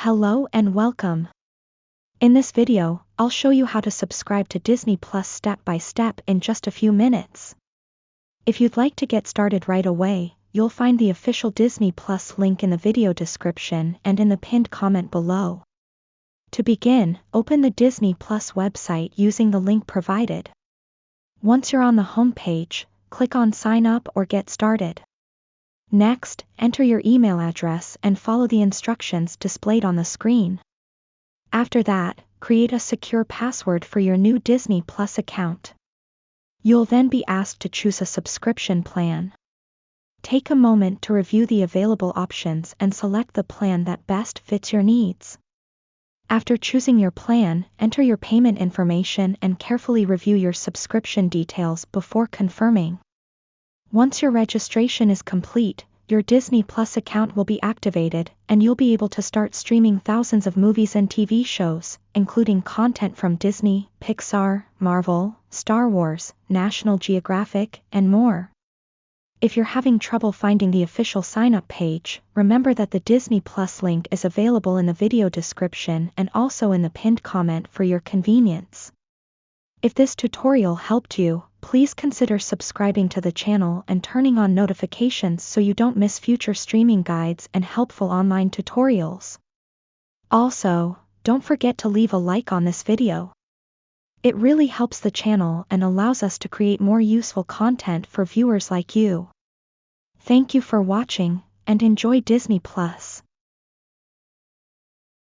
Hello and welcome. In this video, I'll show you how to subscribe to Disney Plus step by step in just a few minutes. If you'd like to get started right away, you'll find the official Disney Plus link in the video description and in the pinned comment below. To begin, open the Disney Plus website using the link provided. Once you're on the home page, click on Sign Up or Get Started. Next, enter your email address and follow the instructions displayed on the screen. After that, create a secure password for your new Disney Plus account. You'll then be asked to choose a subscription plan. Take a moment to review the available options and select the plan that best fits your needs. After choosing your plan, enter your payment information and carefully review your subscription details before confirming. Once your registration is complete, your Disney Plus account will be activated, and you'll be able to start streaming thousands of movies and TV shows, including content from Disney, Pixar, Marvel, Star Wars, National Geographic, and more. If you're having trouble finding the official sign-up page, remember that the Disney Plus link is available in the video description and also in the pinned comment for your convenience. If this tutorial helped you, please consider subscribing to the channel and turning on notifications so you don't miss future streaming guides and helpful online tutorials. Also, don't forget to leave a like on this video. It really helps the channel and allows us to create more useful content for viewers like you. Thank you for watching, and enjoy Disney Plus.